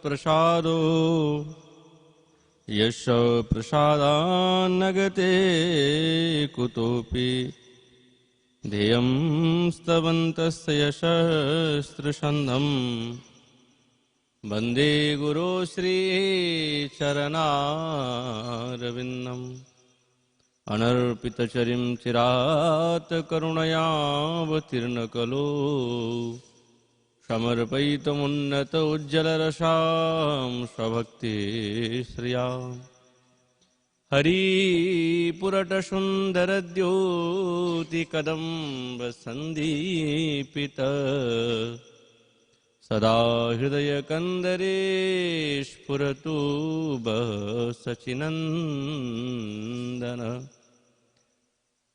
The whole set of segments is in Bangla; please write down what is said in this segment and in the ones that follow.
प्रसादो यश प्रसादान्नगते कुतोऽपि ध्येयं स्तवन्तस्य यशस्त्रसन्धं वन्दे गुरो श्रीचरणारविन्दम् अनर्पितचरिं चिरात् करुणयावतीर्णकलो समर्पयितुमुन्नत उज्ज्वलरसां स्वभक्ति श्रिया हरिपुरटसुन्दरद्योतिकदम्बसन्दीपित सदा हृदयकन्दरे स्फुरतु सचिनन्दन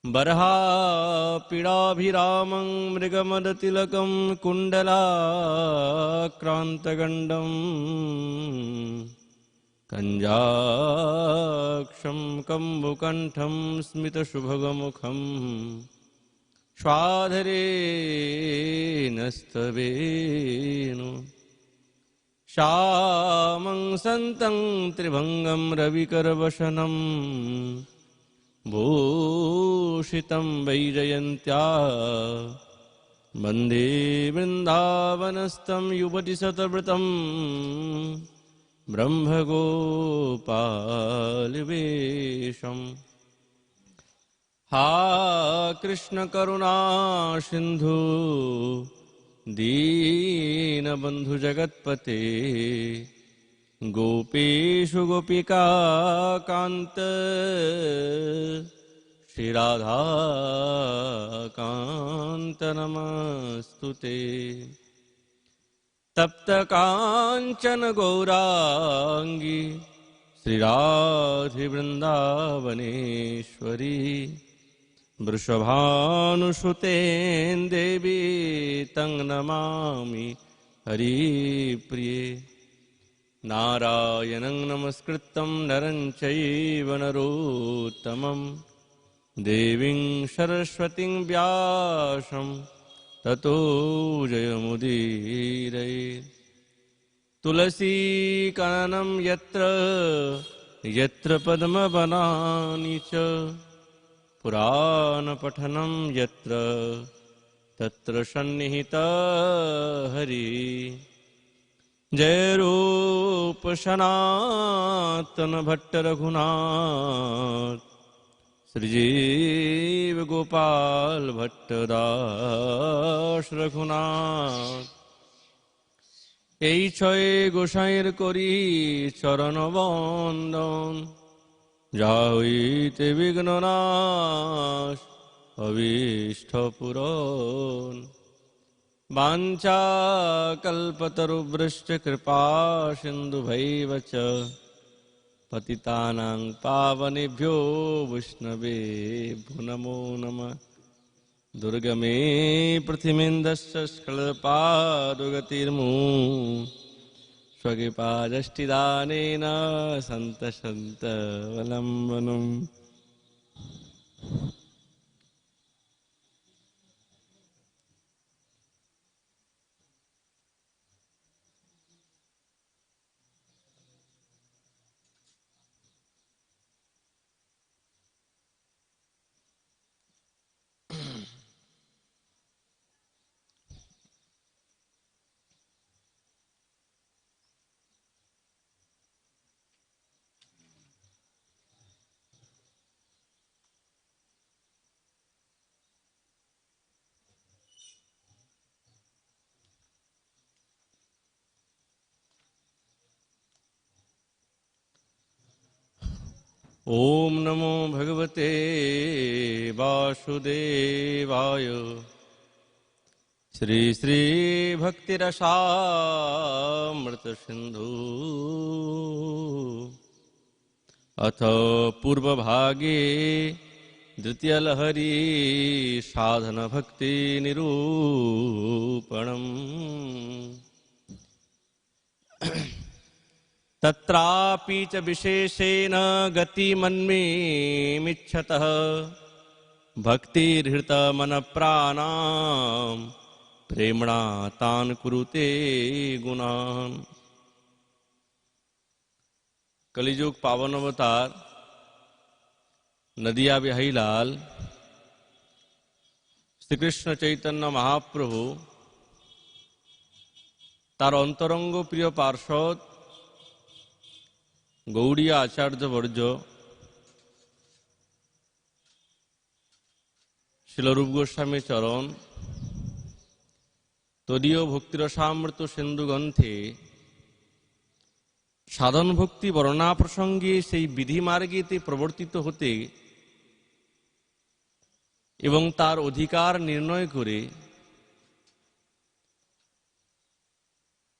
बर्हापीडाभिरामं मृगमदतिलकं कुण्डलाक्रान्तगण्डं कञ्जाक्षं कम्बुकण्ठं स्मितशुभगमुखं स्वाधरेणस्तवेनु श्यामं सन्तं त्रिभङ्गं रविकरवशनं भूषितं वैजयन्त्या वन्दे वृन्दावनस्थं युवतिशतव्रतं ब्रह्मगोपालवेशम् हा कृष्णकरुणा सिन्धु दीनबन्धु जगत्पते गोपेषु गोपिका कान्त श्रीराधा कान्त नमस्तुते तप्त काञ्चन गौरांगी श्रीराधे वृन्दावनेश्वरी वृषभानुसुते देवी तं नमामि हरिप्रिये नारायणं नमस्कृतं नरं चैव नरोत्तमं देवीं सरस्वतीं व्यासं ततो जयमुदीरये तुलसीकाननं यत्र यत्र पद्मवनानि च पुराणपठनं यत्र तत्र सन्निहितः हरिः जय रूप सनातन भट्ट रघुनाथ श्रीजीव गोपाल भट्ट दास रघुनाथ এই ছয় গোসাইয়ের করি চরণ বন্দন যা হইতে বিঘ্ন নাশ অভীষ্ট পূরণ वाञ्छा कल्पतरुभ्यश्च कृपा सिन्धुभैव च पतितानां पावनेभ्यो वैष्णवेभ्यो नमो नमः दुर्गमे पृथिवीन्दस्य स्खलपादुगतिर्मू स्वकृपादष्टिदानेन सन्तसन्तवलम्बनम् ओम नमो भगवते वासुदेवाय श्री श्री भक्तिरसामृत सिंधु अथ पूर्वभागे द्वितीय लहरी साधन भक्ति निरूपणम् तत्रापि च विशेषेण गतिमन्मेमिच्छतः भक्तिर्हृतमनप्राणां प्रेम्णा तान् कुरुते गुणान्। कलिजुग पावन अवतार नदिया बिहारी लाल श्री कृष्ण चैतन्य महाप्रभु तार अंतरंग प्रिय पार्षद गौड़िया आचार्य वर्ज शिल रूप गोस्वामी चरण तदीय भक्तिरसामृत सिंधु ग्रंथे साधन भक्ति वर्णना प्रसंगे सेई विधि मार्गेते प्रवर्तित होते एवं तार अधिकार निर्णय करे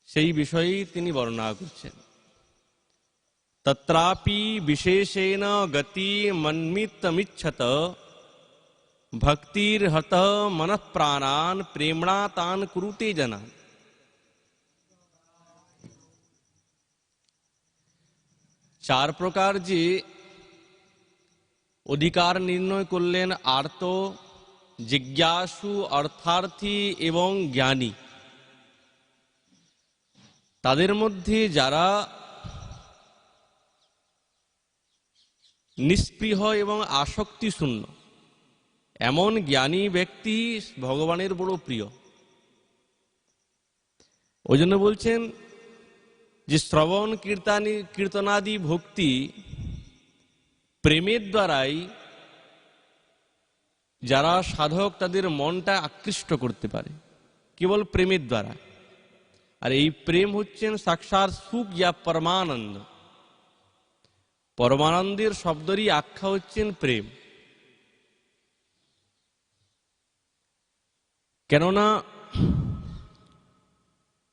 सेई विषये तिनि वर्णना करछेन। तत्रापि विशेषेण गति मन्मितमिच्छत भक्तिर्हत मनः प्राणान् प्रेम्णा तान् कुरुते जनान्। चार प्रकार जे अधिकार निर्णय करलेन आर्त जिज्ञासु अर्थार्थी एवं ज्ञानी तादेर मध्य जारा निष्पृह एवं आसक्ति शून्य एमन ज्ञानी व्यक्ति भगवानेर बड़ो प्रिय। ओई जन्य बोलछेन जे श्रवण कीर्तनादि भक्ति प्रेमेर द्वाराई जारा साधक तादेर मनटा आकृष्ट करते पारे केवल प्रेमेर द्वारा। और ये प्रेम हच्छेन साक्षात सुख या परमानंद। परमानंदेर शब्देरই आख्या हच्छेन प्रेम। केनना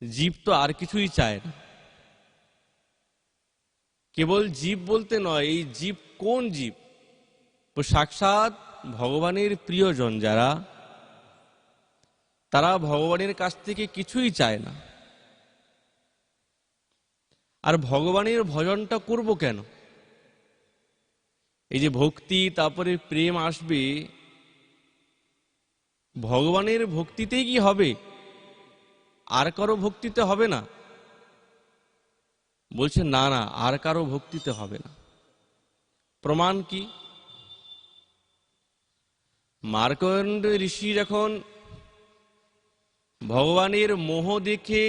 जीव तो आर किछुई चाय ना। केवल जीव बोलते नय এই জীব কোন জীব তো সাক্ষাৎ ভগবানের প্রিয়জন যারা তারা ভগবানের কাছ থেকে কিছুই চায় না। আর ভগবানের ভজনটা করব কেন? এই যে ভক্তি তারপরে প্রেম আসবে ভগবানের ভক্তিতেই কি হবে? আর কারো ভক্তিতে হবে না? বলছে না না, আর কারো ভক্তিতে হবে না। প্রমাণ কি? মার্কণ্ড ঋষি যখন ভগবানের মোহ দেখে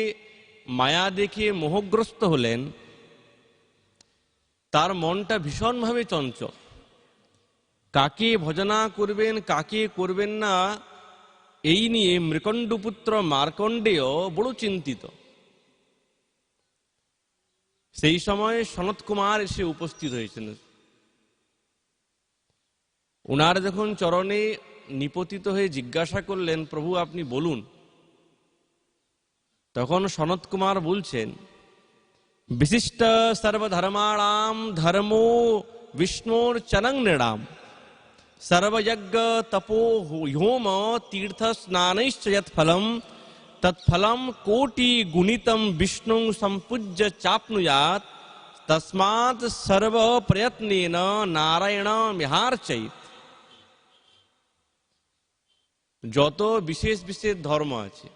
মায়া দেখে মোহগ্রস্ত হলেন তার মনটা ভীষণভাবে চঞ্চল। কাকে ভজনা করবেন কাকে করবেন না এই নিয়ে মৃকণ্ডপুত্র মার্কণ্ডেয় বড় চিন্তিত। সেই সময় সনত কুমার এসে উপস্থিত হয়েছেন। উনার যখন চরণে নিপতিত হয়ে জিজ্ঞাসা করলেন প্রভু আপনি বলুন, তখন সনত কুমার বলছেন বিশিষ্ট সর্বধর্মাণাম ধর্মো বিষ্ণুর চরং নৃণাম सर्वयज्ञ तपो होम तीर्थ स्नानैश्च यत्फलम तत्फलम कोटि गुणितम विष्णु संपूज्य चाप्नुयात् तस्मात् सर्व प्रयत्नेन नारायण मिहार्चयित। যত বিশেষ বিশেষ ধর্ম আছে,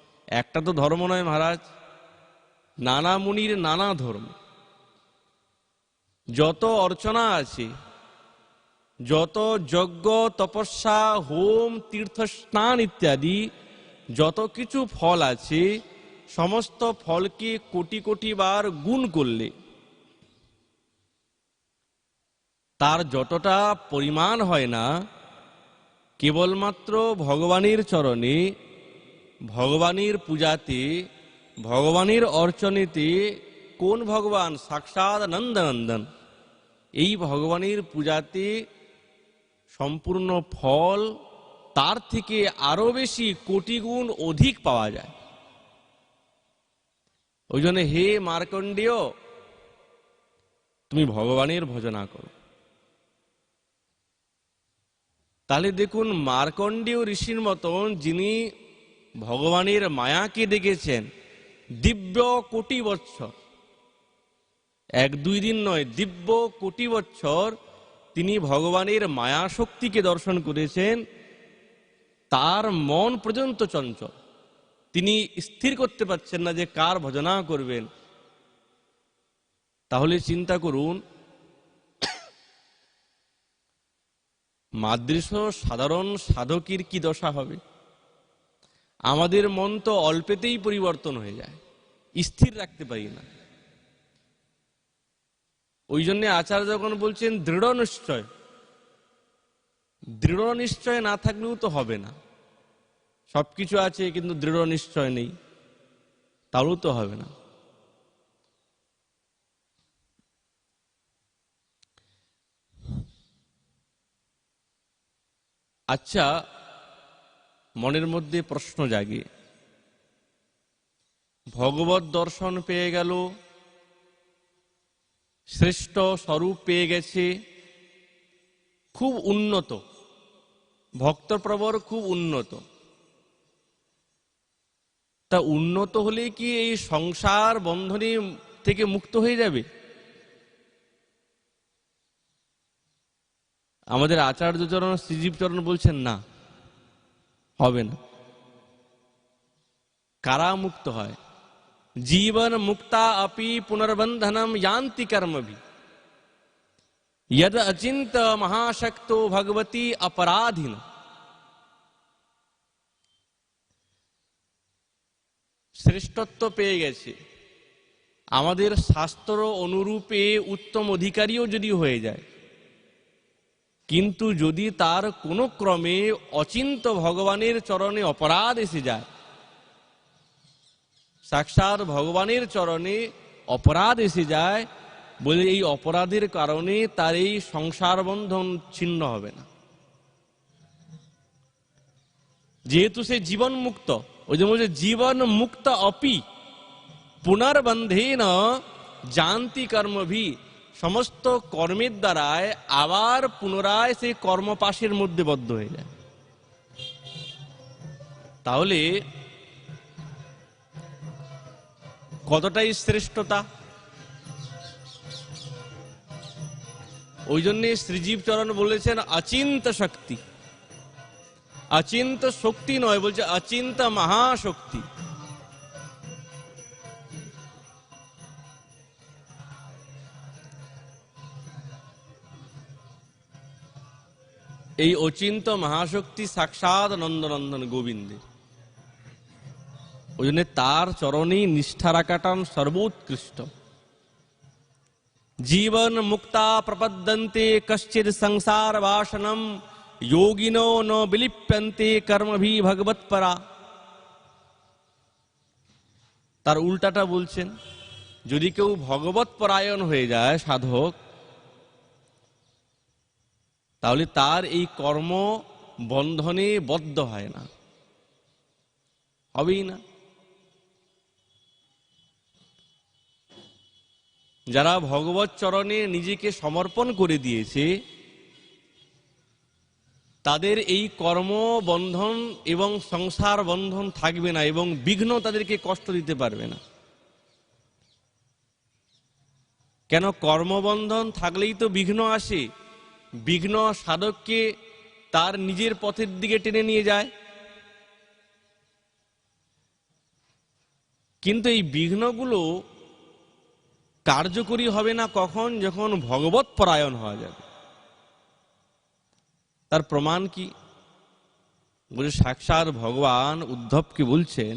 একটা তো ধর্ম নয় মহারাজ, নানা মুনির নানা ধর্ম। যত অর্চনা আছে, যত যজ্ঞ তপস্যা হোম তীর্থ স্নান ইত্যাদি যত কিছু ফল আছে সমস্ত ফলকে কোটি কোটি বার গুণ করলে তার যতটা পরিমাণ হয় না কেবলমাত্র ভগবানের চরণে ভগবানের পূজাতে ভগবানের অর্চনেতে। কোন ভগবান? সাক্ষাৎ নন্দনন্দন। এই ভগবানের পূজাতে সম্পূর্ণ ফল তার থেকে আরো বেশি কোটি গুণ অধিক পাওয়া যায়। ওই জন্য হে মার্কণ্ডেয় তুমি ভগবানের ভজনা করো। তাহলে দেখুন, মার্কণ্ডেয় ঋষির মতন যিনি ভগবানের মায়াকে দেখেছেন দিব্য কোটি বৎসর, 1-2 দিন নয়, দিব্য কোটি বৎসর তিনি ভগবানের মায়া শক্তিকে দর্শন করেছেন। তার মন পর্যন্ত চঞ্চল, তিনি স্থির করতে পারছেন না যে কার ভজনা করবেন। তাহলে চিন্তা করুন, মাদৃশ সাধারণ সাধকের কি দশা হবে। আমাদের মন তো অল্পেতেই পরিবর্তন হয়ে যায়, স্থির রাখতে পারি না। ওই জন্য আচার্য যখন বলছেন দৃঢ় নিশ্চয়, দৃঢ় নিশ্চয় না থাকলেও তো হবে না। সবকিছু আছে কিন্তু দৃঢ় নিশ্চয় নেই, তাহলেও তো হবে না। আচ্ছা, মনের মধ্যে প্রশ্ন জাগে, ভগবত দর্শন পেয়ে গেল, শ্রেষ্ঠ স্বরূপ পেয়ে গেছে, খুব উন্নত, ভক্তপ্রবর খুব উন্নত। তা উন্নত হলে কি এই সংসার বন্ধনে থেকে মুক্ত হয়ে যাবে? আমাদের আচার্যচরণ শ্রীজীবচরণ বলছেন না, হবে না। কারা মুক্ত হয়? জীবন মুক্তা अपि पुनर्बंधनम यान्ति कर्मभि यद अचिंत महाशक्तो भगवती अपराधीन। শ্রেষ্ঠত্ব পেয়ে গেছে, আমাদের শাস্ত্র অনুরূপে উত্তম অধিকারীও যদি হয়ে যায়, কিন্তু যদি তার কোনো ক্রমে অচিন্ত ভগবানের চরণে অপরাধ এসে যায়, সাক্ষাৎ ভগবানের চরণে অপরাধ এসে যায়, বলে এই অপরাধের কারণে তার এই সংসার বন্ধন ছিন্ন হবে না। যেহেতু সে জীবন মুক্ত, ওই যে বলছে জীবন মুক্ত অপি পুনর্বন্ধেন জানতি কর্মভি, সমস্ত কর্মের দ্বারায় আবার পুনরায় সেই কর্মপাশের মধ্যে বদ্ধ হয়ে যায়। তাহলে কতটাই শ্রেষ্ঠতা। ওই জন্যে শ্রীজীব চরণ বলেছেন অচিন্ত শক্তি। অচিন্ত শক্তি নয়, বলছে অচিন্ত মহাশক্তি। এই অচিন্ত মহাশক্তি সাক্ষাৎ নন্দনন্দন গোবিন্দের। ওই জন্য তার চরণেই নিষ্ঠা রাখাটান সর্বোৎকৃষ্ট। জীবন মুক্তা প্রপদ্যন্তে কশ্চিৎ সংসার বাসনম योगिनो न বিলিপ্যন্তে কর্মভি ভগবৎপরা। তার উল্টাটা বলছেন, যদি কেউ ভগবৎ পরায়ণ হয়ে যায় সাধক, তাহলে তার এই কর্ম বন্ধনে বদ্ধ হয় না, হবেই না। যারা ভগবৎ চরণে নিজেকে সমর্পণ করে দিয়েছে, তাদের এই কর্ম বন্ধন এবং সংসার বন্ধন থাকবে না, এবং বিঘ্ন তাদেরকে কষ্ট দিতে পারবে না। কেন? কর্মবন্ধন থাকলেই তো বিঘ্ন আসে। বিঘ্ন সাধককে তার নিজের পথের দিকে টেনে নিয়ে যায়। কিন্তু এই বিঘ্নগুলো কার্যকরী হবে না কখন? যখন ভগবৎ পরায়ণ হওয়া যাবে। তার প্রমাণ কি? বলে সাক্ষাৎ ভগবান উদ্ধবকে বলছেন,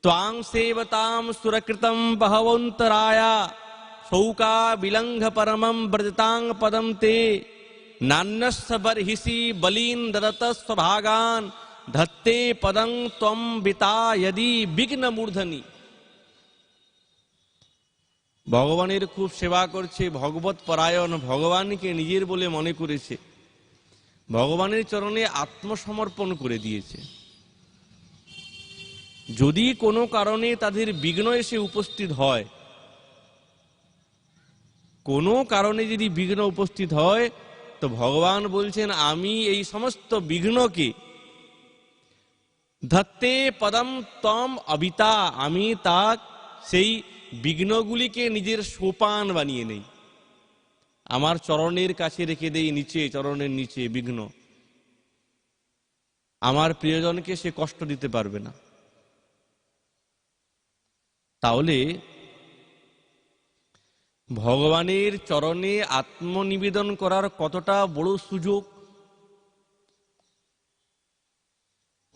ত্বাং সেবতাম সুরকৃতম বহবন্তরায়া শৌকা বিলঙ্ঘ পরমম ব্রজতাং পদম তে নান্যস্য বর্হিষি বলীন দদত স্বভাগান ধত্তে পদং ত্বম বিতা यदि বিঘ্ন মূর্ধনি। ভগবানের খুব সেবা করছে, ভগবৎ পরায়ণ, ভগবানকে নিজের বলে মনে করেছে, ভগবানের চরণে আত্মসমর্পণ করে দিয়েছে। যদি কোনো কারণে তাদের বিঘ্ন এসে উপস্থিত হয়, কোনো কারণে যদি বিঘ্ন উপস্থিত হয়, তো ভগবান বলছেন আমি এই সমস্ত বিঘ্নকে ধত্তে পদম তম অবিতা, আমি তা সেই বিঘ্নগুলিকে নিজের সোপান বানিয়ে নেই, আমার চরণের কাছে রেখে দেই, নিচে চরণের নিচে বিঘ্ন, আমার প্রিয়জনকে সে কষ্ট দিতে পারবে না। তাহলে ভগবানের চরণে আত্মনিবেদন করার কতটা বড় সুযোগ।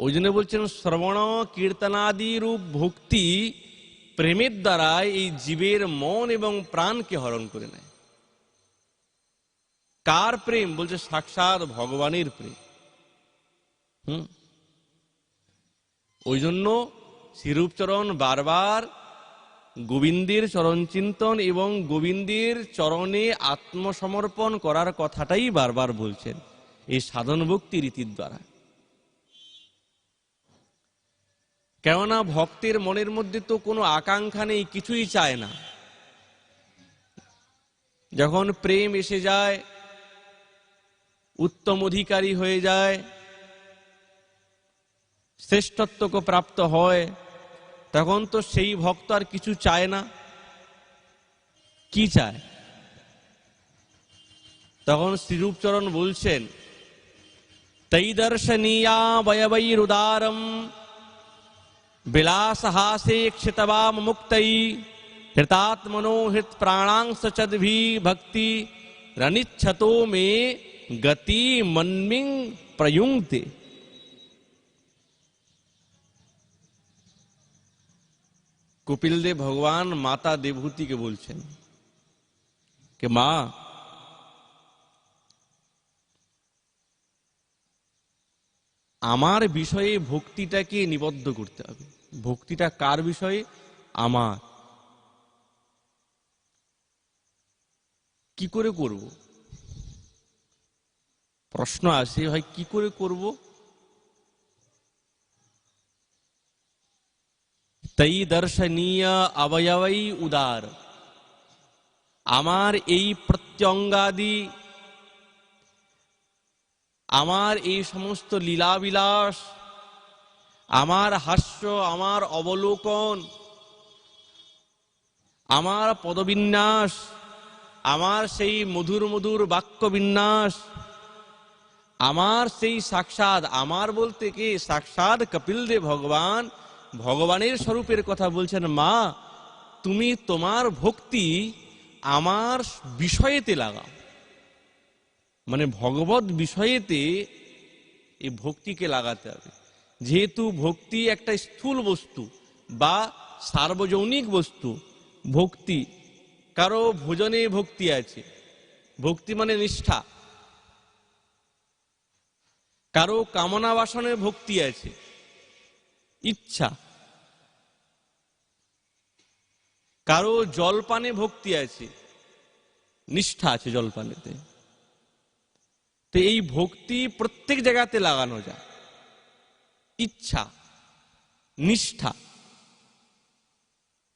ওই জন্য বলছেন শ্রবণ কীর্তনাদি রূপ ভক্তি প্রেমের দ্বারা এই জীবের মন এবং প্রাণকে হরণ করে নেয়। কার প্রেম? বলছে সাক্ষাৎ ভগবানের প্রেম। ওই জন্য শ্রীরূপচরণ বারবার গোবিন্দের চরণ চিন্তন এবং গোবিন্দের চরণে আত্মসমর্পণ করার কথাটাই বারবার বলছেন এই সাধন ভক্তি রীতির দ্বারা। কেননা ভক্তের মনের মধ্যে তো কোনো আকাঙ্ক্ষা নেই, কিছুই চায় না। যখন প্রেম এসে যায়, উত্তম অধিকারী হয়ে যায়, শ্রেষ্ঠত্বকে প্রাপ্ত হয়, তখন তো সেই ভক্ত আর কিছু চায় না। কি চায়? তখন শ্রীরূপচরণ বলছেন তৈ দর্শনীয়া বয়বৈরুদারম বিলাসহাসে ক্ষিতবাম মুক্তৈ হৃতাত্মনো হৃত প্রাণাংশ চদ্ভি ভক্তি রনিচ্ছতো মে গতি মন্মিং প্রयुङ्क्ते। কপিল দেব ভগবান মাতা দেবহূতিকে বলছেন कि मां, আমার বিষয়ে ভক্তিটাকে নিবদ্ধ করতে হবে। ভক্তিটা কার বিষয়ে? আমার। কি করে করব? প্রশ্ন আসে, ভাই কি করে করব? তৈ দর্শনীয় অবয়বৈ উদার, আমার এই প্রত্যঙ্গাদি, আমার এই সমস্ত লীলাবিলাস, আমার হাস্য, আমার অবলোকন, আমার পদবিন্যাস, আমার সেই মধুর মধুর বাক্যবিন্যাস, আমার সেই সাক্ষাৎ, আমার বলতে কি সাক্ষাৎ কপিল দেব ভগবান ভগবানের স্বরূপের কথা বলছেন। মা, তুমি তোমার ভক্তি আমার বিষয়েতে লাগাও, মানে ভগবত বিষয়েতে এই ভক্তিকে লাগাতে হবে। যেহেতু ভক্তি একটা স্থূল বস্তু বা সার্বজনীন বস্তু, ভক্তি কারো ভোজনে ভক্তি আছে, ভক্তি মানে নিষ্ঠা, কারো কামনা বাসনে ভক্তি আছে, ইচ্ছা, কারো জলপানে ভক্তি আছে, নিষ্ঠা আছে জলপানেতে। তো এই ভক্তি প্রত্যেক জায়গাতে লাগানো যায়, ইচ্ছা, নিষ্ঠা।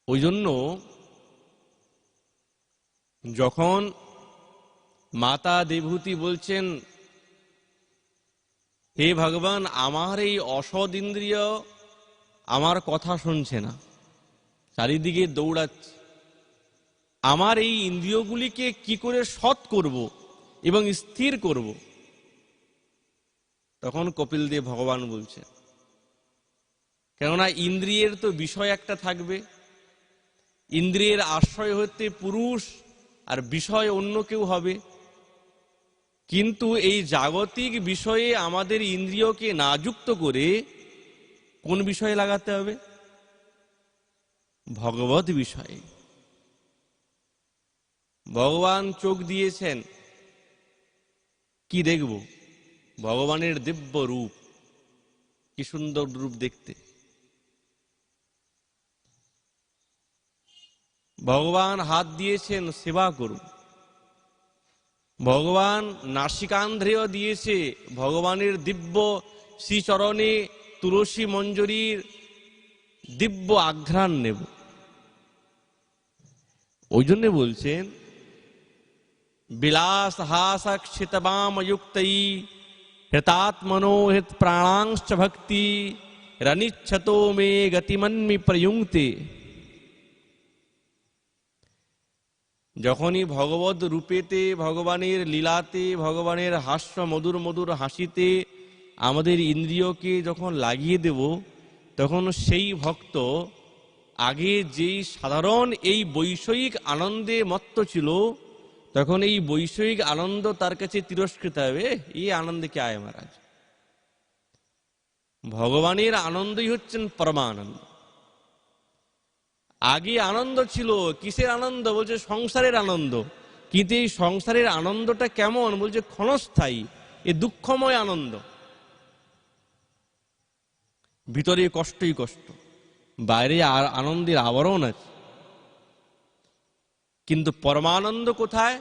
ওই জন্য যখন মাতা দেবহূতি বলছেন হে ভগবান, আমার এই অসৎ ইন্দ্রিয় আমার কথা শুনছে না, চারিদিকে দৌড়াচ্ছে, আমার এই ইন্দ্রিয়গুলিকে কি করে সৎ করব এবং স্থির করব? তখন কপিল দেব ভগবান বলছেন, কেননা ইন্দ্রিয়ের তো বিষয় একটা থাকবে, ইন্দ্রিয়ের আশ্রয় হতে পুরুষ আর বিষয় অন্য কেউ হবে, কিন্তু এই জাগতিক বিষয়ে আমাদের ইন্দ্রিয়কে না যুক্ত করে কোন বিষয়ে লাগাতে হবে? ভগবত বিষয়ে। ভগবান চোখ দিয়েছেন, কি দেখব? ভগবানের দিব্য রূপ, কি সুন্দর রূপ দেখতে। ভগবান হাত দিয়েছেন, সেবা করুন। ভগবান নাসিকান্ধ্রেয় দিয়েছে, ভগবানের দিব্য শ্রীচরণে তুলসী মঞ্জরীর দিব্য আঘ্রাণ নেব। ওই জন্য বলছেন विलास हास क्षितवाम युक्तई हृतात्मनो हृत प्राणांश्च भक्ति रनिच्छतो मे गतिमन्मि प्रयुंक्ते। যখনই ভগবদ রূপেতে, ভগবানের লীলাতে, ভগবানের হাস্য মধুর মধুর হাসিতে আমাদের ইন্দ্রিয়কে যখন লাগিয়ে দেব, তখন সেই ভক্ত আগে যেই সাধারণ এই বৈষয়িক আনন্দে মত্ত ছিল, তখন এই বৈষয়িক আনন্দ তার কাছে তিরস্কৃত হবে। এই আনন্দে কে আয় মহারাজ? ভগবানের আনন্দই হচ্ছেন পরমানন্দ। আগে আনন্দ ছিল, কিসের আনন্দ? বলছে সংসারের আনন্দ। কিন্তু এই সংসারের আনন্দটা কেমন? বলছে ক্ষণস্থায়ী, এ দুঃখময় আনন্দ। ভিতরে কষ্টই কষ্ট, বাইরে আর আনন্দের আবরণ আছে। কিন্তু পরমানন্দ কোথায়?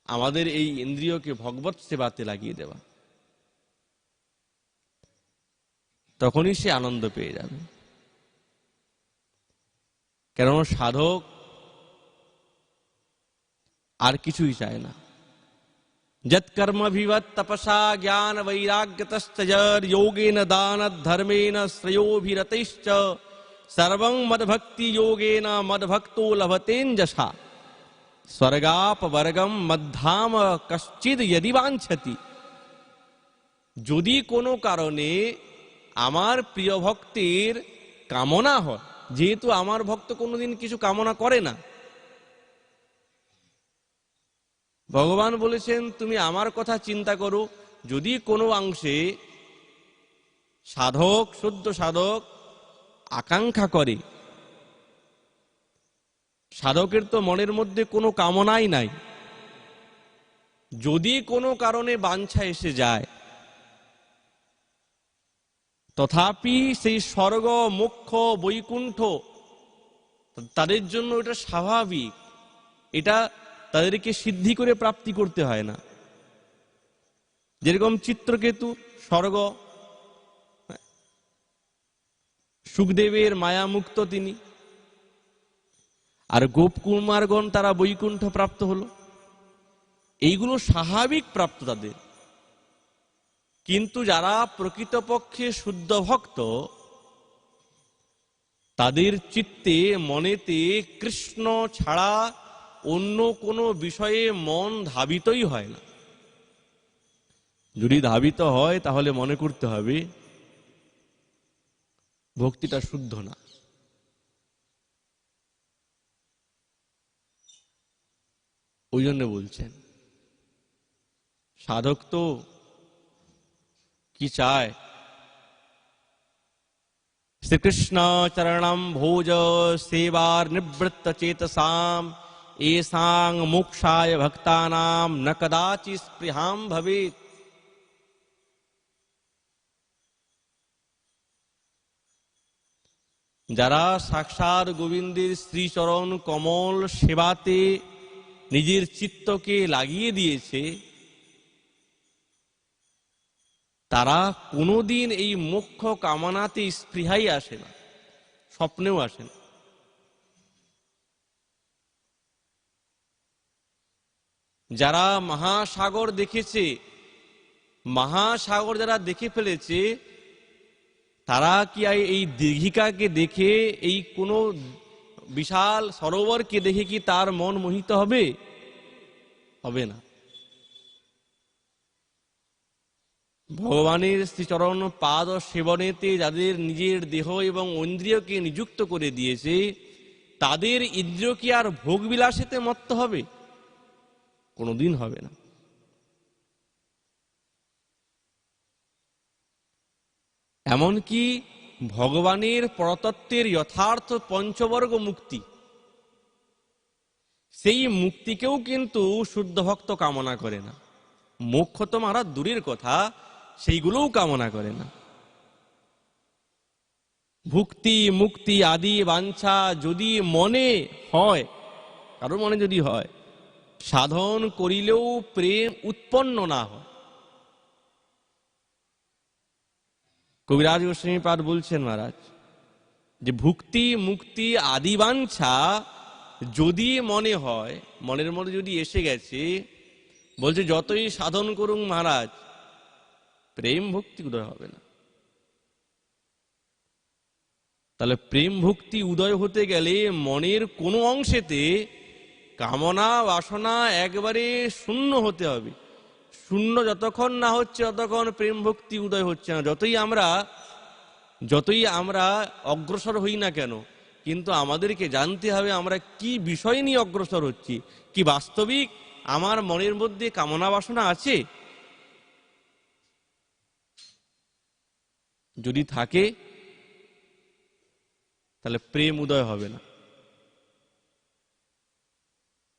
আমাদের এই ইন্দ্রিয়কে ভগবৎ সেবাতে লাগিয়ে দেওয়া, তখনই সে আনন্দ পেয়ে যাবে। কেন? সাধক আর কিছুই চায় না। যৎকর্মভিবৎ তপসা জ্ঞান বৈরাগ্যতশ্চর যোগেন দান ধর্মেণ শ্রেয়োভিরতৈশ্চ সর্বং মদ্ভক্তি যোগেন মদ্ভক্তো লভতেঞ্জসা স্বর্গাপবর্গম মদ্ধাম কশ্চিদ যদি বাঞ্ছতি। যদি কোনো কারণে আমার প্রিয় ভক্তের কামনা হয়, যেহেতু আমার ভক্ত কোনোদিন কিছু কামনা করে না, ভগবান বলেছেন তুমি আমার কথা চিন্তা করো। যদি কোনো অংশে সাধক, শুদ্ধ সাধক আকাঙ্ক্ষা করে, সাধকের তো মনের মধ্যে কোনো কামনাই নাই, যদি কোনো কারণে বাঞ্ছা এসে যায়, তথাপি সেই স্বর্গ, মোক্ষ, বৈকুণ্ঠ তাদের জন্য এটা স্বাভাবিক। এটা তাদেরকে সিদ্ধি করে প্রাপ্তি করতে হয় না। যেরকম চিত্রকেতু স্বর্গ, সুখদেবের মায়ামুক্ত তিনি, আর গোপকুমারগণ তারা বৈকুণ্ঠ প্রাপ্ত হলো। এইগুলো স্বাভাবিক প্রাপ্ত তাদের। কিন্তু যারা প্রকৃতপক্ষে শুদ্ধ ভক্ত, তাদের চিত্তে, মনেতে কৃষ্ণ ছাড়া অন্য কোনো বিষয়ে মন ধাবিতই হয় না। যদি ধাবিত হয় তাহলে মনে করতে হবে ভক্তিটা শুদ্ধ না। ওই জন্য বলছেন সাধক তো কি চায়? শ্রীকৃষ্ণ চরণম ভোজ সেবার নিবৃত্ত চেতসাম এসাং মোক্ষায় ভক্তানাম ন কদাচি স্পৃহাম ভবেত। যারা সাক্ষাৎ গোবিন্দের শ্রীচরণ কমল সেবাতে নিজের চিত্তকে লাগিয়ে দিয়েছে, তারা কোনোদিন এই মোক্ষ কামনাতে স্পৃহাই আসে না, স্বপ্নেও আসে না। যারা মহাসাগর দেখেছে, মহাসাগর যারা দেখে ফেলেছে, তারা কি এই দীর্ঘিকাকে দেখে, এই কোনো বিশাল সরোবরকে দেখে কি তার মন মোহিত হবে? হবে না। ভগবানের শ্রীচরণ পাদ সেবনেতে যাদের নিজের দেহ এবং ইন্দ্রিয়কে নিযুক্ত করে দিয়েছে, তাদের ইন্দ্রিয় কি আর ভোগ বিলাসেতে মত্ত হবে? কোনোদিন হবে না। এমনকি ভগবানের পরতত্ত্বের যথার্থ পঞ্চবর্গ মুক্তি, সেই মুক্তিকেও কিন্তু শুদ্ধ ভক্ত কামনা করে না। মোক্ষ তো মারা দূরের কথা, সেইগুলোও কামনা করে না। ভুক্তি মুক্তি আদি বাঞ্ছা যদি মনে হয়, কারোর মনে যদি হয়, সাধন করিলেও প্রেম উৎপন্ন না হয়। কবিরাজ গোস্বামীপাদ বলছেন মহারাজ যে ভুক্তি মুক্তি আদি বাঞ্ছা যদি মনে হয়, মনের মধ্যে যদি এসে গেছে, বলছে যতই সাধন করুন মহারাজ, প্রেম ভক্তি উদয় হবে না। তাহলে প্রেম ভক্তি উদয় হতে গেলে মনের কোনো অংশেতে কামনা বাসনা একবারে শূন্য হতে হবে। শূন্য যতক্ষণ না হচ্ছে ততক্ষণ প্রেম ভক্তি উদয় হচ্ছে না। যতই আমরা অগ্রসর হই না কেন, কিন্তু আমাদেরকে জানতে হবে আমরা কি বিষয় নিয়ে অগ্রসর হচ্ছি। কি বাস্তবিক আমার মনের মধ্যে কামনা বাসনা আছে? যদি থাকে তাহলে প্রেম উদয় হবে না,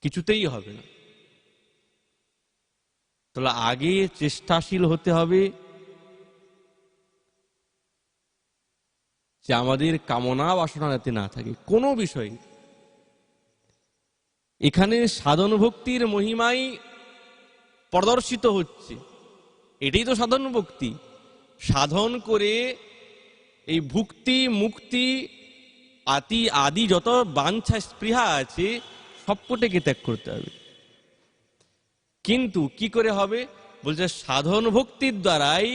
কিছুতেই হবে না। তাহলে আগে চেষ্টাশীল হতে হবে যে আমাদের কামনা বাসনা যাতে না থাকে কোনো বিষয়। এখানে সাধন ভক্তির মহিমাই প্রদর্শিত হচ্ছে। এটাই তো সাধন ভক্তি। সাধন করে এই ভুক্তি মুক্তি আদি যত বাঞ্ছা স্পৃহা আছে সবকটাকে ত্যাগ করতে হবে। কিন্তু কি করে হবে? বলছে সাধন ভক্তির দ্বারাই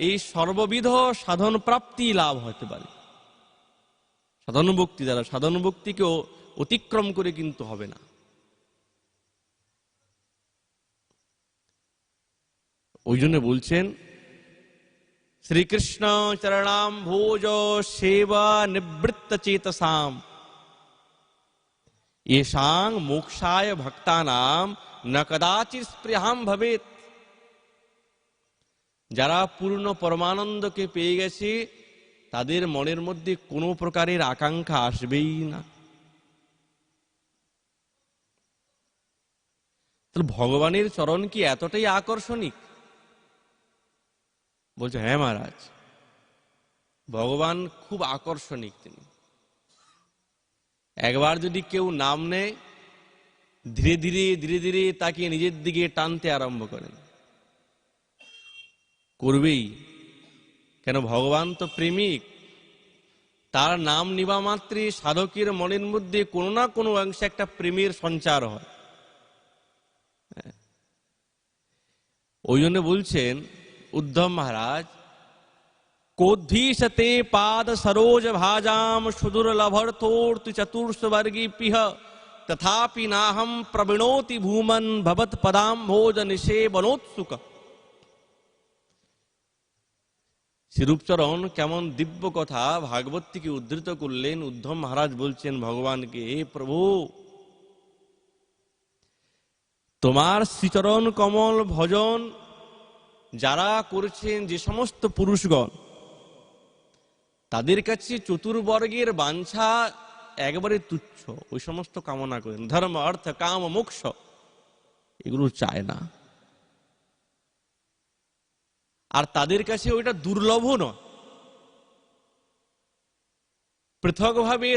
এই সর্ববিধ সাধন প্রাপ্তি লাভ হতে পারে। সাধন ভক্তি দ্বারা, সাধন ভক্তিকেও অতিক্রম করে কিন্তু হবে না। ওই জন্য বলছেন শ্রীকৃষ্ণ চরণাম ভোজ সেবা নিবৃত্ত চেতসাম येषां मोक्षाय भक्तानाम न कदाचित स्पृहाम भवेत। যারা পূর্ণ পরমানন্দকে পেয়ে গেছে তাদের মনের মধ্যে কোনো প্রকারের আকাঙ্ক্ষা আসবেই না। তাহলে ভগবানের চরণ কি এতটাই আকর্ষণিক? বলছে হ্যাঁ মহারাজ, ভগবান খুব আকর্ষণিক। তিনি একবার যদি কেউ নাম নেয়, ধীরে ধীরে ধীরে ধীরে তাকে নিজের দিকে টানতে আরম্ভ করেন, করবেই। কেন? ভগবান তো প্রেমিক। তার নাম নিবা মাত্রে সাধকের মনের মধ্যে কোনো না কোনো অংশে একটা প্রেমের সঞ্চার হয়। ওই জন্য বলছেন উদ্ধব মহারাজ, কোদ্ধীশতে পাদ সरोज भाजाम सुदुर्लभर्थोर्ति चतुर्स्वर्गी पिह तथापि नाहम प्रविणोति भूमन भवत पदाम्भोज निषेवनोत्सुक। শ্রীরূপচরণ কেমন দিব্য কথা ভাগবত থেকে উদ্ধৃত করলেন। উদ্ধব মহারাজ বলছেন ভগবানকে, হে প্রভু, তোমার শ্রীচরণ কমল ভজন যারা করছেন, যে সমস্ত পুরুষগণ, তাদের কাছে চতুর্বর্গের বাঞ্ছা একবারে তুচ্ছ। ওই সমস্ত কামনা করেন, ধর্ম অর্থ কাম মোক্ষ, এগুলো চায় না। আর তাদের কাছে ওইটা দুর্লভ নয়। পৃথকভাবে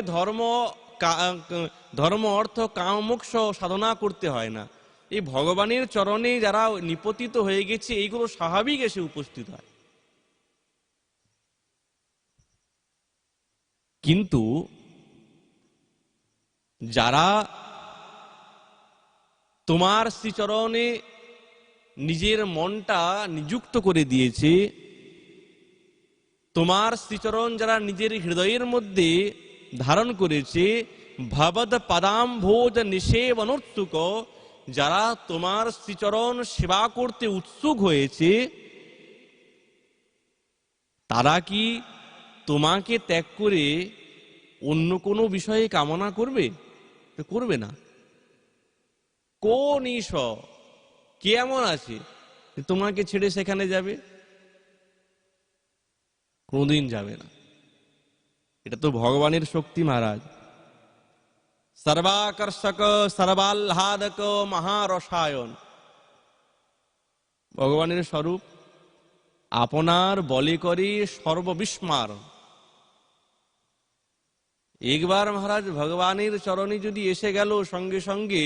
ধর্ম অর্থ কাম মোক্ষ সাধনা করতে হয় না। এই ভগবানের চরণে যারা নিপতিত হয়ে গেছে, এইগুলো স্বাভাবিক এসে উপস্থিত হয়। কিন্তু যারা তোমার শ্রীচরণে নিজের মনটা নিযুক্ত করে দিয়েছে, তোমার শ্রীচরণ যারা নিজের হৃদয়ের মধ্যে ধারণ করেছে, ভবদ পদাম্ভোজ নিষেবনোৎসুক, যারা তোমার শ্রীচরণ সেবা করতে উৎসুক হয়েছে, তারা কি তোমাকে ত্যাগ করে অন্য কোনো বিষয়ে কামনা করবে? করবে না। কোন ঈশ্বর কে এমন আছে তোমাকে ছেড়ে সেখানে যাবে? কোনদিন যাবে না। এটা তো ভগবানের শক্তি মহারাজ। সর্বাকর্ষক সর্বাহ্লাদক মহারসায়ন ভগবানের স্বরূপ। আপনার বলে করে সর্ববিস্মার। একবার মহারাজ ভগবানের চরণে যদি এসে গেল, সঙ্গে সঙ্গে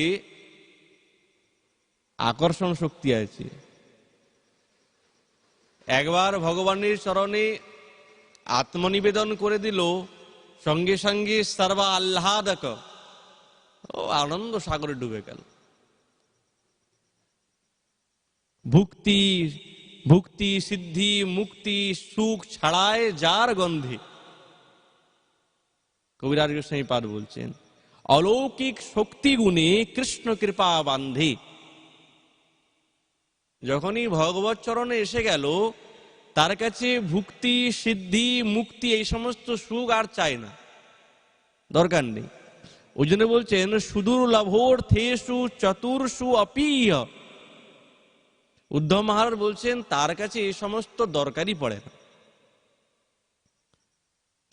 আকর্ষণ শক্তি আছে। একবার ভগবানের চরণে আত্মনিবেদন করে দিল, সঙ্গে সঙ্গে সর্ব আহ্লাদক ও আনন্দ সাগরে ডুবে গেল। ভুক্তি ভুক্তি সিদ্ধি মুক্তি সুখ ছাড়ায় যার গন্ধে, কবিরাজ গোস্বামী পাদ বলছেন, অলৌকিক শক্তি গুণে কৃষ্ণ কৃপা বান্ধে। যখনই ভগবত চরণে এসে গেল, তার কাছে ভুক্তি সিদ্ধি মুক্তি এই সমস্ত সুখ আর চায় না, দরকার নেই। ওই জন্য বলছেন সুদূর লাভোর্থেষু চতুর্ষু অপিহ। উদ্ধব মহারাজ বলছেন তার কাছে এই সমস্ত দরকারই পড়ে না।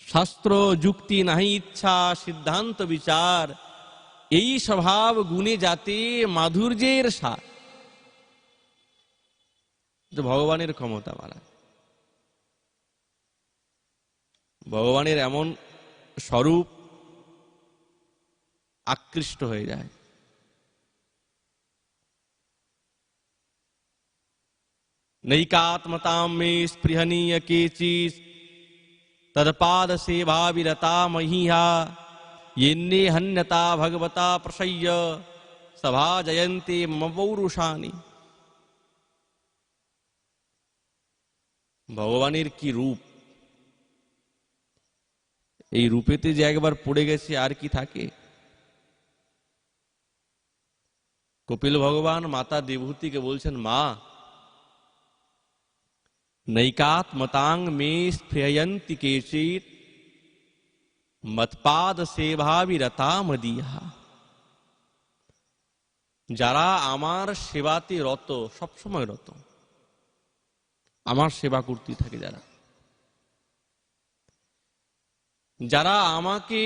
শাস্ত্র যুক্তি নাহি ইচ্ছা সিদ্ধান্ত বিচার, এই স্বভাব গুণে যাতে মাধুর্যের সার। ভগবানের ক্ষমতা মারা, ভগবানের এমন স্বরূপ আকৃষ্ট হয়ে যায়। नैकात्मतां मे स्पृहनीय केचित् तत्पाद सेवा विरता महीहा येन्ने हन्यता भगवता प्रसह्य सभा जयन्ते मम पौरुषाणि। ভগবানের কি রূপ! এই রূপেতে যে একবার পড়ে গেছে আর কি থাকে। কপিল ভগবান মাতা দেবহূতিকে বলছেন, মা नैकात्मतां मे स्पृहयन्ति केचित् मत्पाद सेवा विरता मदीहा। যারা আমার সেবাতে রত, সবসময় রত, আমার সেবা করতে থাকে, যারা যারা আমাকে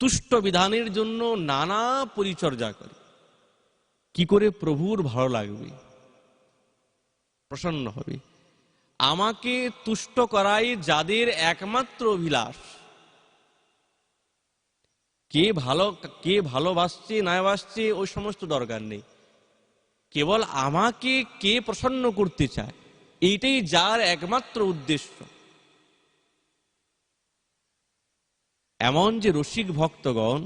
তুষ্ট বিধানের জন্য নানা পরিচর্যা করে, কি করে প্রভুর ভালো লাগবে, প্রসন্ন হবে, আমাকে তুষ্ট করাই যাদের একমাত্র অভিলাষ। কে ভালোবাসছে না বাসছে ওই সমস্ত দরকার নেই, কেবল আমাকে কে প্রসন্ন করতে চায়, এইটাই যার একমাত্র উদ্দেশ্য। এমন যে রসিক ভক্তগণ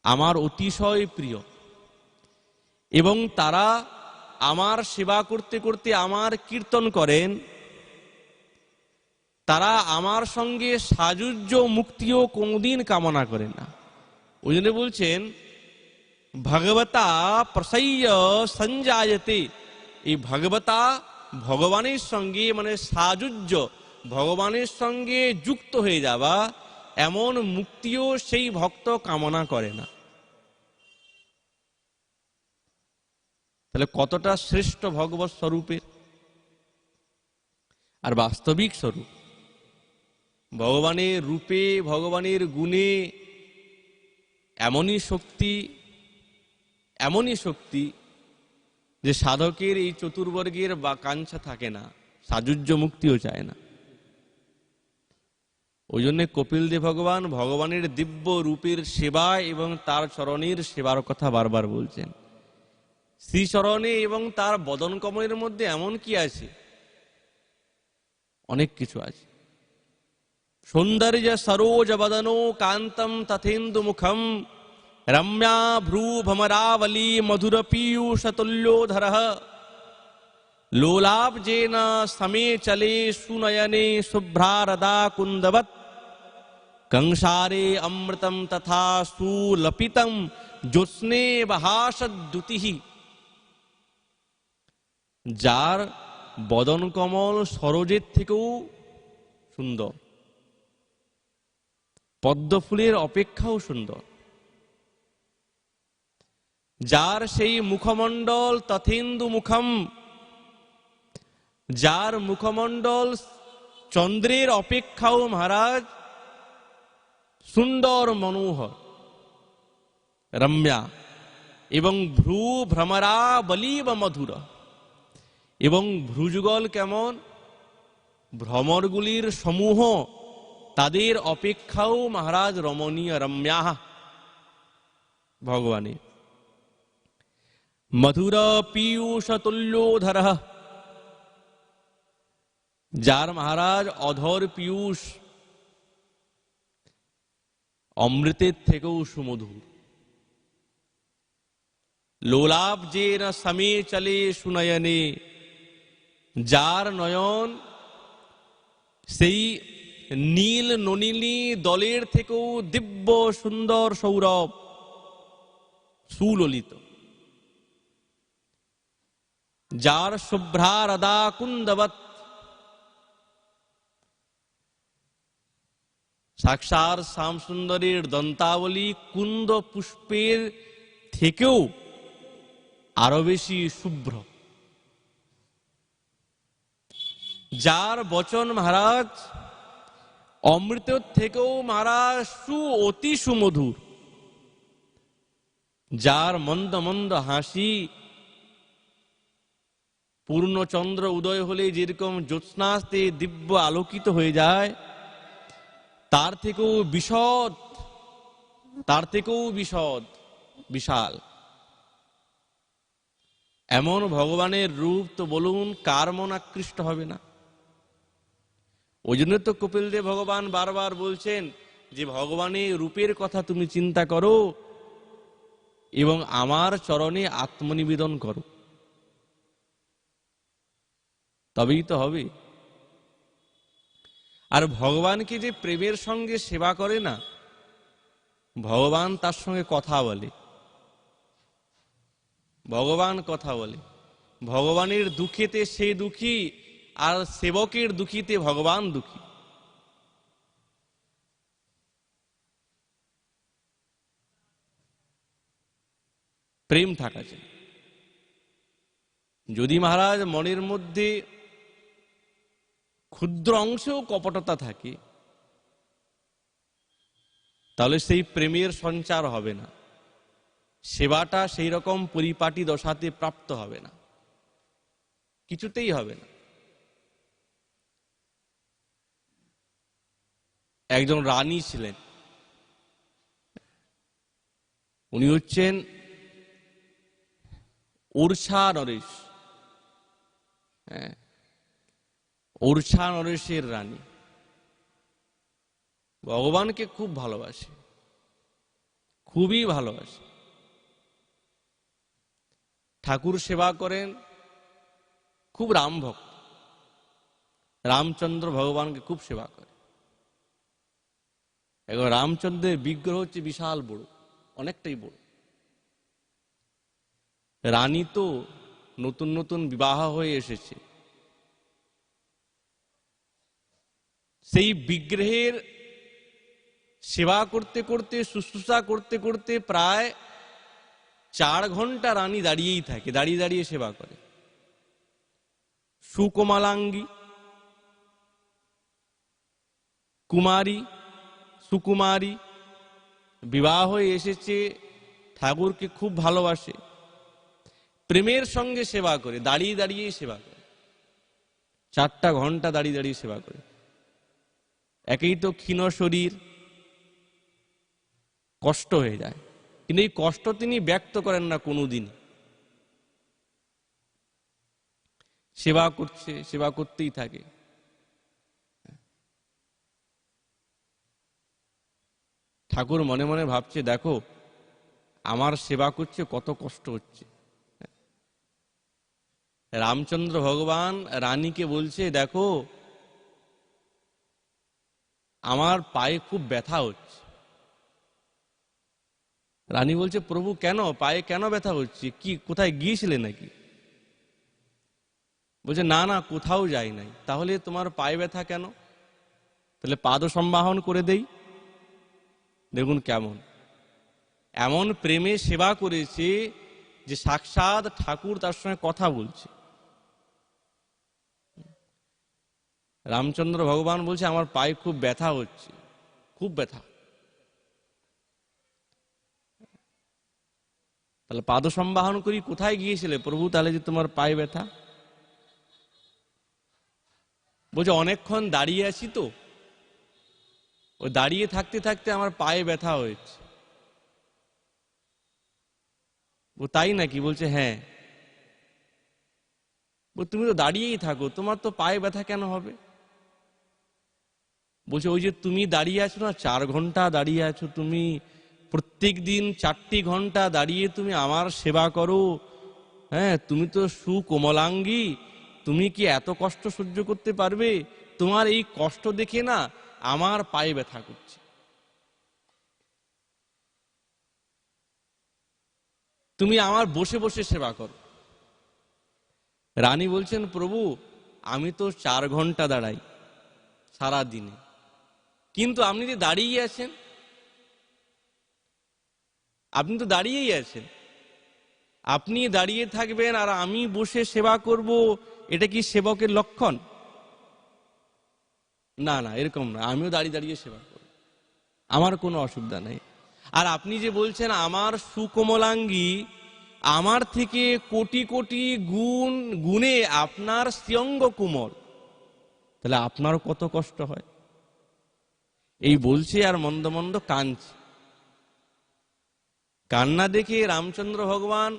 আমার অতিশয় প্রিয়, এবং তারা আমার সেবা করতে করতে আমার কীর্তন করেন, তারা আমার সঙ্গে সাযুজ্য মুক্তিও কোনদিন কামনা করেন না। ওই জন্য বলছেন ভগবতা প্রসহ্য সঞ্জায়তে। এই ভগবতা ভগবানের সঙ্গে মানে সাযুজ্য, ভগবানের সঙ্গে যুক্ত হয়ে যাওয়া, এমন মুক্তিও সেই ভক্ত কামনা করে না। তাহলে কতটা শ্রেষ্ঠ ভগবত স্বরূপের আর বাস্তবিক স্বরূপ। ভগবানের রূপে ভগবানের গুণে এমনই শক্তি যে সাধকের এই চতুর্বর্গের বা কাঞ্ছা থাকে না, সাযুজ্য মুক্তিও চায় না। ওই জন্য কপিল দেব ভগবান ভগবানের দিব্য রূপের সেবা এবং তার চরণের সেবার কথা বারবার বলছেন। শ্রীচরণে এবং তার বদন কমলের মধ্যে এমন কি আছে? অনেক কিছু আছে। সৌন্দর্য সরোজ বদনো কান্তম তথেন্দু মুখম রম্যা ভ্রু ভমরাবলী মধুর পীयूषतुल्योधर लोलाब्जेन समे चले सुनयने शुभ्रारदा कुंदवत कंसारे अमृतम तथा सुलपितम ज्योत्स्ने बहासद्युतिः। যার বদন কমল সরোজের থেকেও সুন্দর, পদ্ম ফুলের অপেক্ষাও সুন্দর, যার সেই মুখমণ্ডল তথেন্দু মুখম, যার মুখমণ্ডল চন্দ্রের অপেক্ষাও মহারাজ সুন্দর মনোহর রম্যা, এবং ভ্রু ভ্রমরা বলীব মধুর, এবং ভ্রুযুগল কেমন, ভ্রমরগুলির সমূহ তাদের অপেক্ষাও মহারাজ রমণীয় রম্যা ভগবানের। মধুর পীयूषतुल्योधर, যার মহারাজ অধর পীয়ূষ, অমৃতের থেকেও সুমধুর। লোলাপ যে না সমে চলে সুনয়নে, যার নয়ন সেই নীল ননিনী দলের থেকেও দিব্য সুন্দর সৌরভ সুললিত, যার শুভ্রারদা কুন্দবৎ, সাক্ষাৎ শ্যামসুন্দরীর দন্তাবলী কুন্দ পুষ্পের থেকেও আরো বেশি শুভ্র, যার বচন মহারাজ অমৃতের থেকেও মহারাজ অতি সুমধুর, যার মন্দ মন্দ হাসি পূর্ণচন্দ্র উদয় হলে যেরকম জ্যোৎস্নাস্তে দিব্য আলোকিত হয়ে যায়, তার থেকেও বিশদ, তার থেকেও বিশদ বিশাল। এমন ভগবানের রূপ তো বলুন কার মন আকৃষ্ট হবে না? ওই জন্য তো কপিল দেব ভগবান বারবার বলছেন যে ভগবানের রূপের কথা তুমি চিন্তা করো এবং আমার চরণে আত্মনিবেদন করো, তবেই তো হবে। আর ভগবানকে যে প্রেমের সঙ্গে সেবা করে না, ভগবান তার সঙ্গে কথা বলে, ভগবান কথা বলে। ভগবানের দুঃখেতে সে দুঃখী, আর সেবকের দুঃখীতে ভগবান দুঃখী। প্রেম থাকা চাই। যদি মহারাজ মনের মধ্যে ক্ষুদ্র অংশেও কপটতা থাকে, তাহলে সেই প্রেমের সঞ্চার হবে না, সেবাটা সেই রকম পরিপাটি দশাতে প্রাপ্ত হবে না, কিছুতেই হবে না। একজন রানী ছিলেন, উনি হচ্ছেন উর্ষা নরেশ, উর্ষা নরেশের রানী। ভগবানকে খুব ভালোবাসে, খুবই ভালোবাসে। ঠাকুর সেবা করেন, খুব রাম ভক্ত, রামচন্দ্র ভগবানকে খুব সেবা করে। এখন রামচন্দ্রের বিগ্রহ হচ্ছে বিশাল বড়, অনেকটাই বড়। রানী তো নতুন নতুন বিবাহ হয়ে এসেছে, সেই বিগ্রহের সেবা করতে করতে, শুশ্রূষা করতে করতে প্রায় 4 ঘন্টা রানী দাঁড়িয়েই থাকে, দাঁড়িয়ে দাঁড়িয়ে সেবা করে। সুকোমালাঙ্গী কুমারী, সুকুমারী, বিবাহ হয়ে এসেছে, ঠাকুরকে খুব ভালোবাসে, প্রেমের সঙ্গে সেবা করে, দাঁড়িয়ে দাঁড়িয়েই সেবা করে, 4টা ঘন্টা দাঁড়িয়ে দাঁড়িয়ে সেবা করে। একেই তো ক্ষীণ শরীর, কষ্ট হয়ে যায়, কিন্তু এই কষ্ট তিনি ব্যক্ত করেন না কোনোদিন। সেবা করছে, সেবা করতেই থাকে। ঠাকুর মনে মনে ভাবছে, দেখো আমার সেবা করছে, কত কষ্ট হচ্ছে। রামচন্দ্র ভগবান রানীকে বলছে, দেখো আমার পায়ে খুব ব্যথা হচ্ছে। রানী বলছে, প্রভু কেন, পায়ে কেন ব্যথা হচ্ছে, কি কোথায় গিয়েছিলে নাকি? বলছে, না না, কোথাও যাই নাই। তাহলে তোমার পায়ে ব্যথা কেন? তাহলে পাদ সম্বাহন করে দেই। দেখুন কেমন, এমন প্রেমে সেবা করেছে যে সাক্ষাৎ ঠাকুর তার সঙ্গে কথা বলছে। রামচন্দ্র ভগবান বলছে, আমার পায়ে খুব ব্যথা হচ্ছে, খুব ব্যথা। তাহলে পাদ সম্বাহন করি, কোথায় গিয়েছিলে প্রভু তাহলে যে তোমার পায়ে ব্যথা? বলছে, অনেকক্ষণ দাঁড়িয়ে আছি তো, ওই দাঁড়িয়ে থাকতে থাকতে আমার পায়ে ব্যথা হয়েছে। ও তাই নাকি? বলছে, হ্যাঁ। তুমি তো দাঁড়িয়েই থাকো, তোমার তো পায়ে ব্যথা কেন হবে? বলছে ওই যে তুমি দাঁড়িয়ে আছো না, 4 ঘন্টা দাঁড়িয়ে আছো তুমি, প্রত্যেক দিন 4টি ঘন্টা দাঁড়িয়ে তুমি আমার সেবা করো, হ্যাঁ, তুমি তো সুকোমলাঙ্গী, তুমি কি এত কষ্ট সহ্য করতে পারবে? তোমার এই কষ্ট দেখে না আমার পায়ে ব্যথা করছে, তুমি আমার বসে বসে সেবা করো। রানী বলছেন, প্রভু আমি তো 4 ঘন্টা দাঁড়াই সারা দিনে, কিন্তু আপনি যে দাঁড়িয়ে আছেন, আপনি তো দাঁড়িয়েই আছেন, আপনি দাঁড়িয়ে থাকবেন আর আমি বসে সেবা করব, এটা কি সেবকের লক্ষণ? না না, এরকম না, আমিও দাঁড়িয়ে দাঁড়িয়ে সেবা করব, আমার কোনো অসুবিধা নেই। আর আপনি যে বলছেন আমার সুকোমলাঙ্গী, আমার থেকে কোটি কোটি গুণে আপনার শ্রীঅঙ্গ কোমল, তাহলে আপনার কত কষ্ট হয়। এই বলছে আর মন্দ মন্দ কাঁদছে। কান্না দেখে রামচন্দ্র ভগবান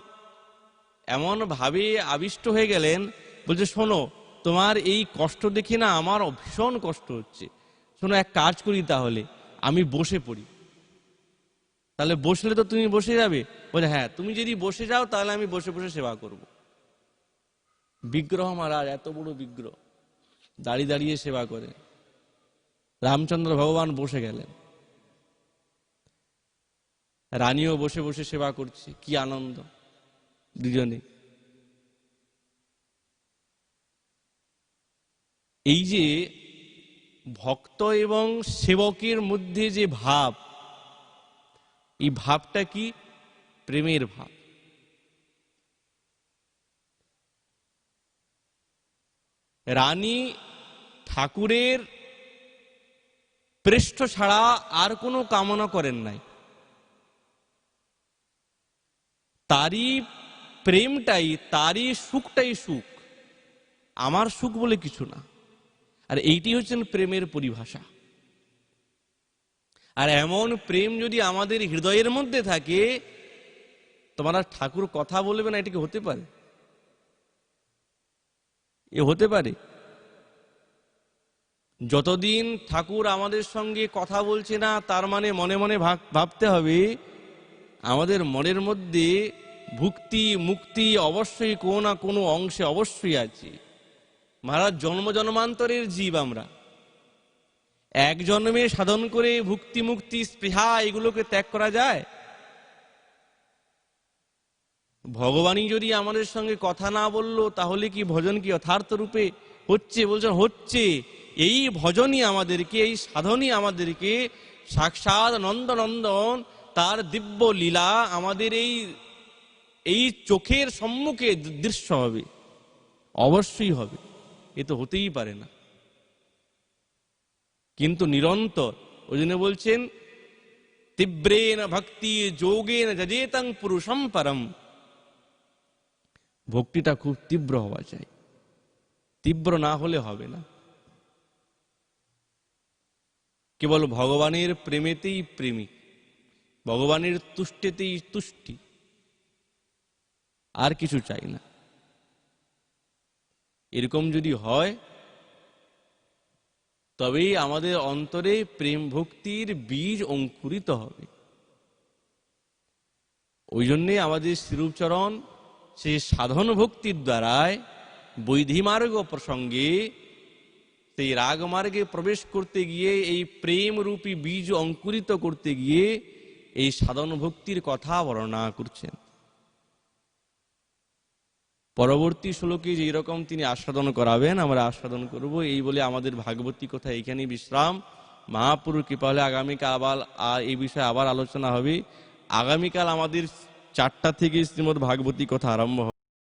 এমন ভাবে আবিষ্ট হয়ে গেলেন, বলছে শোনো, তোমার এই কষ্ট দেখে না আমার ভীষণ কষ্ট হচ্ছে, শোনো এক কাজ করি, তাহলে আমি বসে পড়ি। তাহলে বসলে তো তুমি বসে যাবে? বলে হ্যাঁ, তুমি যদি বসে যাও তাহলে আমি বসে বসে সেবা করব। বিগ্রহ মহারাজ, এত বড় বিগ্রহ, দাঁড়িয়ে দাঁড়িয়ে সেবা করে। রামচন্দ্র ভগবান বসে গেলেন, রানীও বসে বসে সেবা করছে, কি আনন্দ দুজনে। এই যে ভক্ত এবং সেবকের মধ্যে যে ভাব, এই ভাবটা কি? প্রেমের ভাব। রানী ঠাকুরের পৃষ্ঠ ছাড়া আর কোনো কামনা করেন নাই, তারই প্রেমটাই, তারই সুখটাই সুখ, আমার সুখ বলে কিছু না। আর এইটি হচ্ছেন প্রেমের পরিভাষা। আর এমন প্রেম যদি আমাদের হৃদয়ের মধ্যে থাকে, তোমার ঠাকুর কথা বলবে না, এটা কি হতে পারে? এ হতে পারে? যতদিন ঠাকুর আমাদের সঙ্গে কথা বলছে না, তার মানে মনে মনে ভাবতে হবে আমাদের মনের মধ্যে ভুক্তি মুক্তি অবশ্যই কোনো না কোনো অংশে অবশ্যই আছে। মহারাজ, জন্ম জন্মান্তরের জীব আমরা, এক জন্মে সাধন করে ভুক্তি মুক্তি স্পৃহা এগুলোকে ত্যাগ করা যায়? ভগবানই যদি আমাদের সঙ্গে কথা না বললো, তাহলে কি ভজন কি যথার্থ রূপে হচ্ছে? বলছেন হচ্ছে। এই ভজনই আমাদেরকে, এই সাধনই আমাদেরকে সাক্ষাৎ নন্দনন্দন তার দিব্য লীলা আমাদের এই চোখের সম্মুখে দৃশ্য হবে, অবশ্যই হবে, এ তো হতেই পারে না। কিন্তু নিরন্তর, ওই জন্য বলছেন তীব্রেন ভক্তি যোগেন যজেতং পুরুষম পরম। ভক্তিটা খুব তীব্র হওয়া চাই, তীব্র না হলে হবে না। কেবল ভগবানের প্রেমেতেই প্রেমিক, ভগবানের তুষ্টেতেই তুষ্টি, আর কিছু চাই না। এরকম যদি হয়, তবেই আমাদের অন্তরে প্রেম ভক্তির বীজ অঙ্কুরিত হবে। ওই জন্যে আমাদের শ্রীরূপচরণ সেই সাধন ভক্তির দ্বারায় বৈধিমার্গ প্রসঙ্গে, সেই রাগমার্গে প্রবেশ করতে গিয়ে, এই প্রেম রূপী বীজ অঙ্কুরিত করতে গিয়ে এই সাধন ভক্তির কথা বর্ণনা করছেন। পরবর্তী শ্লোকে যেই রকম তিনি আস্বাদন করাবেন, আমরা আস্বাদন করব। এই বলে আমাদের ভাগবতী কথা এখানেই বিশ্রাম। মহাপুরুষ কৃপা হলে আগামীকাল আবার এই বিষয়ে আবার আলোচনা হবে। আগামীকাল আমাদের 4টা থেকে শ্রীমদ্ ভাগবতী কথা আরম্ভ হবে।